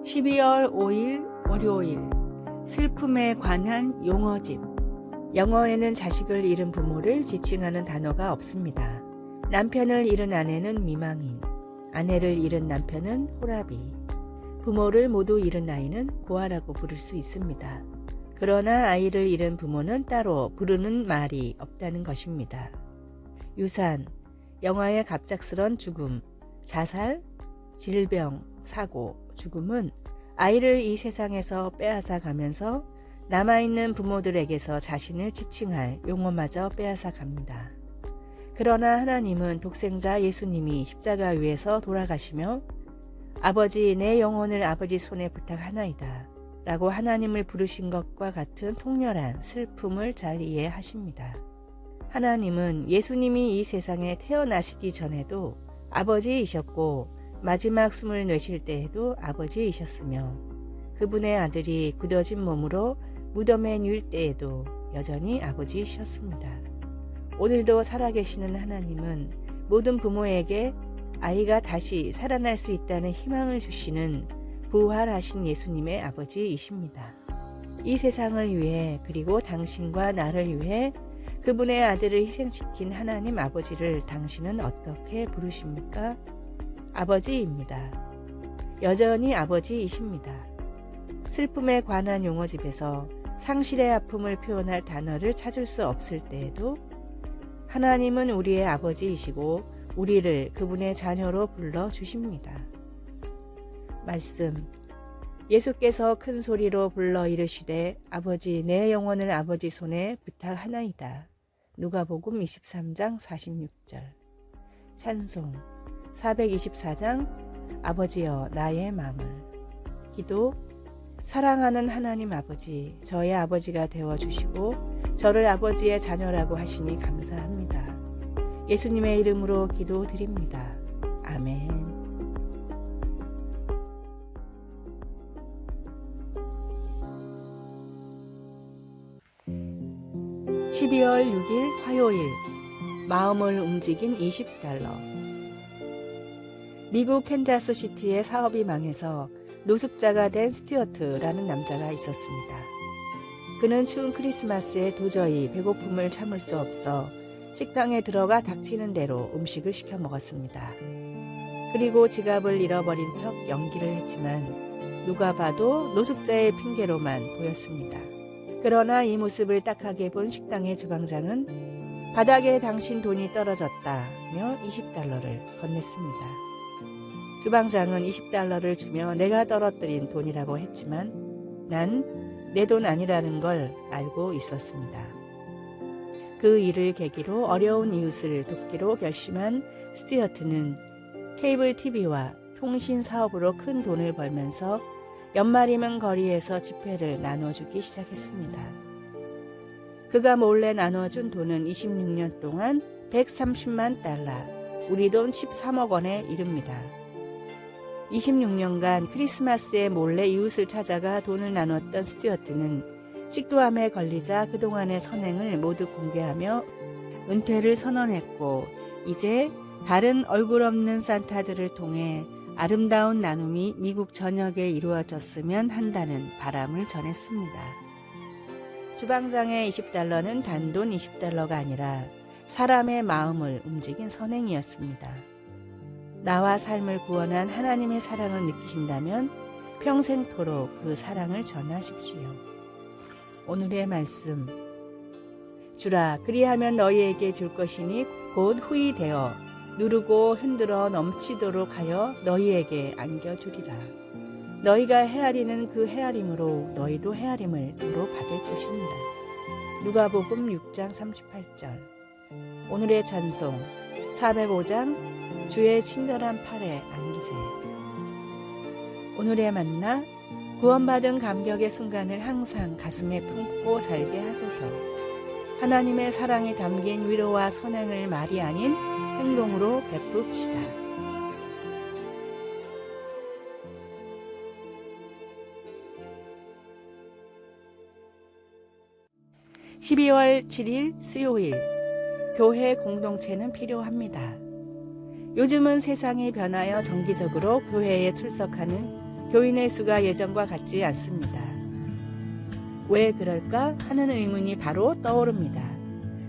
12월 5일 월요일 슬픔에 관한 용어집. 영어에는 자식을 잃은 부모를 지칭하는 단어가 없습니다. 남편을 잃은 아내는 미망인, 아내를 잃은 남편은 호라비, 부모를 모두 잃은 아이는 고아라고 부를 수 있습니다. 그러나 아이를 잃은 부모는 따로 부르는 말이 없다는 것입니다. 유산, 영화의 갑작스런 죽음, 자살, 질병, 사고, 죽음은 아이를 이 세상에서 빼앗아 가면서 남아있는 부모들에게서 자신을 지칭할 용어마저 빼앗아 갑니다. 그러나 하나님은 독생자 예수님이 십자가 위에서 돌아가시며 아버지 내 영혼을 아버지 손에 부탁하나이다 라고 하나님을 부르신 것과 같은 통렬한 슬픔을 잘 이해하십니다. 하나님은 예수님이 이 세상에 태어나시기 전에도 아버지이셨고 마지막 숨을 내쉴 때에도 아버지이셨으며 그분의 아들이 굳어진 몸으로 무덤에 누일 때에도 여전히 아버지이셨습니다. 오늘도 살아계시는 하나님은 모든 부모에게 아이가 다시 살아날 수 있다는 희망을 주시는 부활하신 예수님의 아버지이십니다. 이 세상을 위해 그리고 당신과 나를 위해 그분의 아들을 희생시킨 하나님 아버지를 당신은 어떻게 부르십니까? 아버지입니다. 여전히 아버지이십니다. 슬픔에 관한 용어집에서 상실의 아픔을 표현할 단어를 찾을 수 없을 때에도 하나님은 우리의 아버지이시고 우리를 그분의 자녀로 불러주십니다. 말씀, 예수께서 큰 소리로 불러 이르시되 아버지 내 영혼을 아버지 손에 부탁하나이다. 누가복음 23장 46절. 찬송 424장 아버지여 나의 마음을. 기도, 사랑하는 하나님 아버지, 저의 아버지가 되어주시고 저를 아버지의 자녀라고 하시니 감사합니다. 예수님의 이름으로 기도드립니다. 아멘. 12월 6일 화요일 마음을 움직인 $20. 미국 캔자스시티의 사업이 망해서 노숙자가 된 스튜어트라는 남자가 있었습니다. 그는 추운 크리스마스에 도저히 배고픔을 참을 수 없어 식당에 들어가 닥치는 대로 음식을 시켜 먹었습니다. 그리고 지갑을 잃어버린 척 연기를 했지만 누가 봐도 노숙자의 핑계로만 보였습니다. 그러나 이 모습을 딱하게 본 식당의 주방장은 바닥에 당신 돈이 떨어졌다며 $20를 건넸습니다. 주방장은 $20를 주며 내가 떨어뜨린 돈이라고 했지만 난 내 돈 아니라는 걸 알고 있었습니다. 그 일을 계기로 어려운 이웃을 돕기로 결심한 스튜어트는 케이블 TV와 통신 사업으로 큰 돈을 벌면서 연말이면 거리에서 지폐를 나눠주기 시작했습니다. 그가 몰래 나눠준 돈은 26년 동안 $130만, 우리 돈 13억 원에 이릅니다. 26년간 크리스마스에 몰래 이웃을 찾아가 돈을 나눴던 스튜어트는 식도암에 걸리자 그동안의 선행을 모두 공개하며 은퇴를 선언했고 이제 다른 얼굴 없는 산타들을 통해 아름다운 나눔이 미국 전역에 이루어졌으면 한다는 바람을 전했습니다. 주방장의 $20는 단돈 $20가 아니라 사람의 마음을 움직인 선행이었습니다. 나와 삶을 구원한 하나님의 사랑을 느끼신다면 평생토록 그 사랑을 전하십시오. 오늘의 말씀, 주라 그리하면 너희에게 줄 것이니 곧 후히 되어 누르고 흔들어 넘치도록 하여 너희에게 안겨주리라. 너희가 헤아리는 그 헤아림으로 너희도 헤아림을 도로 받을 것입니다. 누가복음 6장 38절. 오늘의 찬송 405장 주의 친절한 팔에 안기세. 오늘의 만나, 구원받은 감격의 순간을 항상 가슴에 품고 살게 하소서. 하나님의 사랑이 담긴 위로와 선행을 말이 아닌 행동으로 베풉시다. 12월 7일 수요일, 교회 공동체는 필요합니다. 요즘은 세상이 변하여 정기적으로 교회에 출석하는 교인의 수가 예전과 같지 않습니다. 왜 그럴까 하는 의문이 바로 떠오릅니다.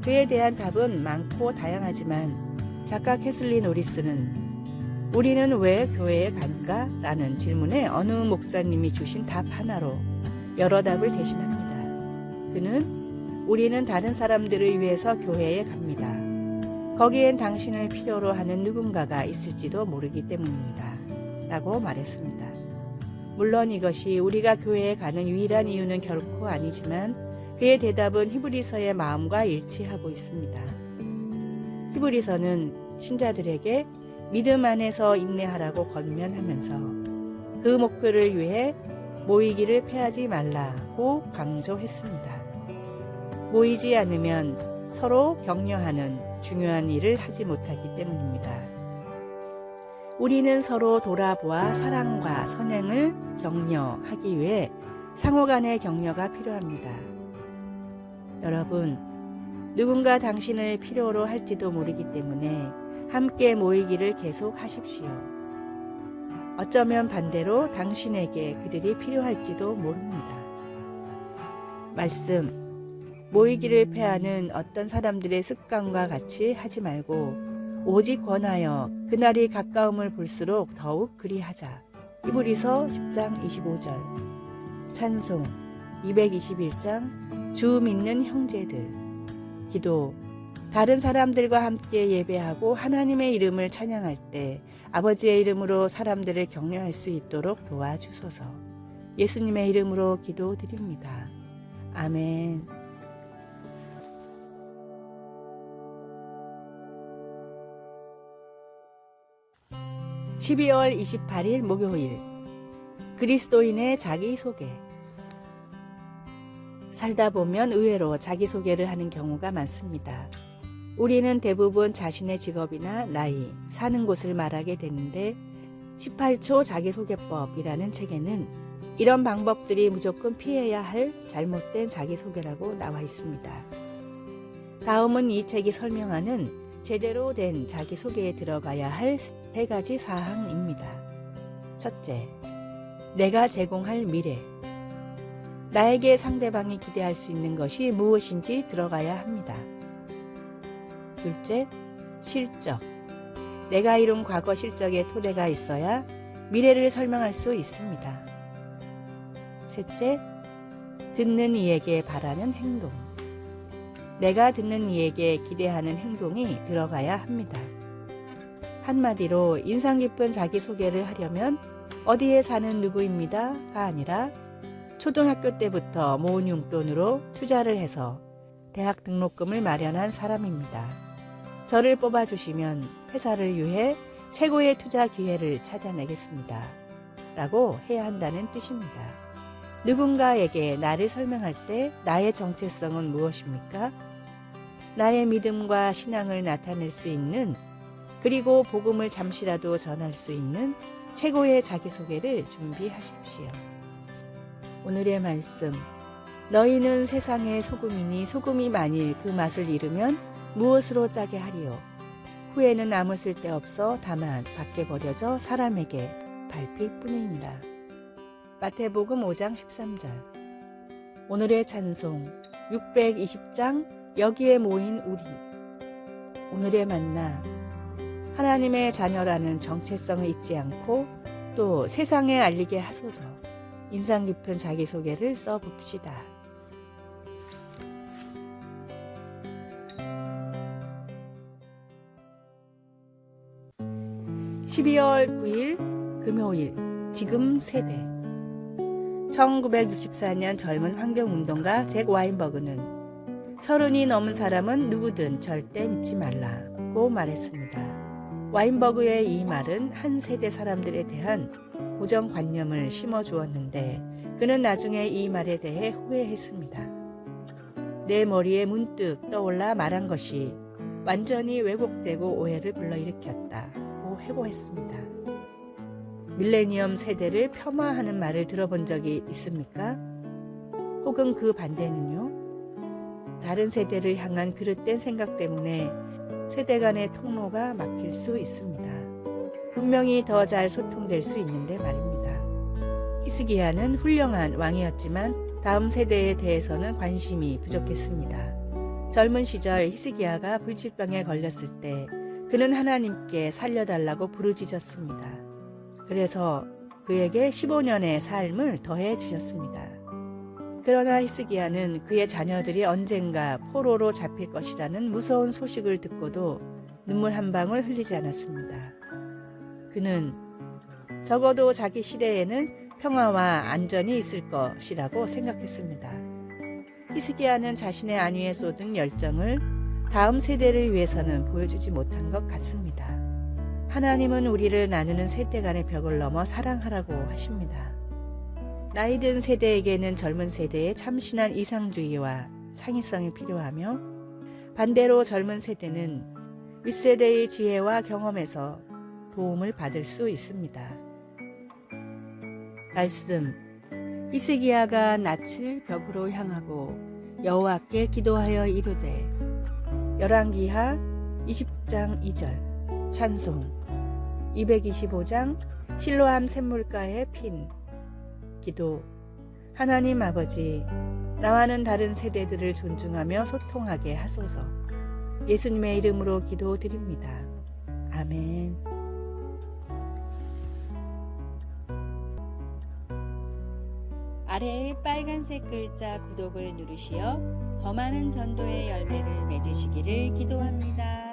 그에 대한 답은 많고 다양하지만 작가 캐슬리 노리스는 우리는 왜 교회에 간가? 라는 질문에 어느 목사님이 주신 답 하나로 여러 답을 대신합니다. 그는 우리는 다른 사람들을 위해서 교회에 갑니다. 거기엔 당신을 필요로 하는 누군가가 있을지도 모르기 때문입니다. 라고 말했습니다. 물론 이것이 우리가 교회에 가는 유일한 이유는 결코 아니지만 그의 대답은 히브리서의 마음과 일치하고 있습니다. 히브리서는 신자들에게 믿음 안에서 인내하라고 권면하면서 그 목표를 위해 모이기를 패하지 말라고 강조했습니다. 모이지 않으면 서로 격려하는 중요한 일을 하지 못하기 때문입니다. 우리는 서로 돌아보아 사랑과 선행을 격려하기 위해 상호 간의 격려가 필요합니다. 여러분, 누군가 당신을 필요로 할지도 모르기 때문에 함께 모이기를 계속 하십시오. 어쩌면 반대로 당신에게 그들이 필요할지도 모릅니다. 말씀, 모이기를 패하는 어떤 사람들의 습관과 같이 하지 말고 오직 권하여 그날이 가까움을 볼수록 더욱 그리하자. 히브리서 10장 25절. 찬송 221장 주 믿는 형제들. 기도, 다른 사람들과 함께 예배하고 하나님의 이름을 찬양할 때 아버지의 이름으로 사람들을 격려할 수 있도록 도와주소서. 예수님의 이름으로 기도드립니다. 아멘. 12월 28일 목요일, 그리스도인의 자기소개. 살다 보면 의외로 자기소개를 하는 경우가 많습니다. 우리는 대부분 자신의 직업이나 나이, 사는 곳을 말하게 되는데 18초 자기소개법이라는 책에는 이런 방법들이 무조건 피해야 할 잘못된 자기소개라고 나와 있습니다. 다음은 이 책이 설명하는 제대로 된 자기소개에 들어가야 할 3가지 사항입니다. 첫째, 내가 제공할 미래. 나에게 상대방이 기대할 수 있는 것이 무엇인지 들어가야 합니다. 둘째, 실적. 내가 이룬 과거 실적의 토대가 있어야 미래를 설명할 수 있습니다. 셋째, 듣는 이에게 바라는 행동. 내가 듣는 이에게 기대하는 행동이 들어가야 합니다. 한마디로 인상 깊은 자기소개를 하려면 어디에 사는 누구입니다가 아니라 초등학교 때부터 모은 용돈으로 투자를 해서 대학 등록금을 마련한 사람입니다. 저를 뽑아주시면 회사를 위해 최고의 투자 기회를 찾아내겠습니다. 라고 해야 한다는 뜻입니다. 누군가에게 나를 설명할 때 나의 정체성은 무엇입니까? 나의 믿음과 신앙을 나타낼 수 있는, 그리고 복음을 잠시라도 전할 수 있는 최고의 자기소개를 준비하십시오. 오늘의 말씀, 너희는 세상의 소금이니 소금이 만일 그 맛을 잃으면 무엇으로 짜게 하리요? 후에는 아무 쓸데없어 다만 밖에 버려져 사람에게 밟힐 뿐입니다. 마태복음 5장 13절. 오늘의 찬송 620장 여기에 모인 우리. 오늘의 만나, 하나님의 자녀라는 정체성을 잊지 않고 또 세상에 알리게 하소서. 인상 깊은 자기소개를 써봅시다. (12월 9일) 금요일, 지금 세대. 1964년 젊은 환경운동가 잭 와인버그는 30이 넘은 사람은 누구든 절대 믿지 말라고 말했습니다. 와인버그의 이 말은 한 세대 사람들에 대한 고정관념을 심어주었는데 그는 나중에 이 말에 대해 후회했습니다. 내 머리에 문득 떠올라 말한 것이 완전히 왜곡되고 오해를 불러일으켰다고 회고했습니다. 밀레니엄 세대를 폄하하는 말을 들어본 적이 있습니까? 혹은 그 반대는요? 다른 세대를 향한 그릇된 생각 때문에 세대 간의 통로가 막힐 수 있습니다. 분명히 더 잘 소통될 수 있는데 말입니다. 히스기야는 훌륭한 왕이었지만 다음 세대에 대해서는 관심이 부족했습니다. 젊은 시절 히스기야가 불치병에 걸렸을 때 그는 하나님께 살려달라고 부르짖었습니다. 그래서 그에게 15년의 삶을 더해 주셨습니다. 그러나 히스기야는 그의 자녀들이 언젠가 포로로 잡힐 것이라는 무서운 소식을 듣고도 눈물 한 방울 흘리지 않았습니다. 그는 적어도 자기 시대에는 평화와 안전이 있을 것이라고 생각했습니다. 히스기야는 자신의 안위에 쏟은 열정을 다음 세대를 위해서는 보여주지 못한 것 같습니다. 하나님은 우리를 나누는 세대 간의 벽을 넘어 사랑하라고 하십니다. 나이든 세대에게는 젊은 세대의 참신한 이상주의와 창의성이 필요하며 반대로 젊은 세대는 윗세대의 지혜와 경험에서 도움을 받을 수 있습니다. 말씀. 히스기야가 낯을 벽으로 향하고 여호와께 기도하여 이르되. 열왕기하 20장 2절. 찬송. 225장 실로암 샘물가의 핀. 기도. 하나님 아버지, 나와는 다른 세대들을 존중하며 소통하게 하소서. 예수님의 이름으로 기도드립니다. 아멘. 아래의 빨간색 글자 구독을 누르시어 더 많은 전도의 열매를 맺으시기를 기도합니다.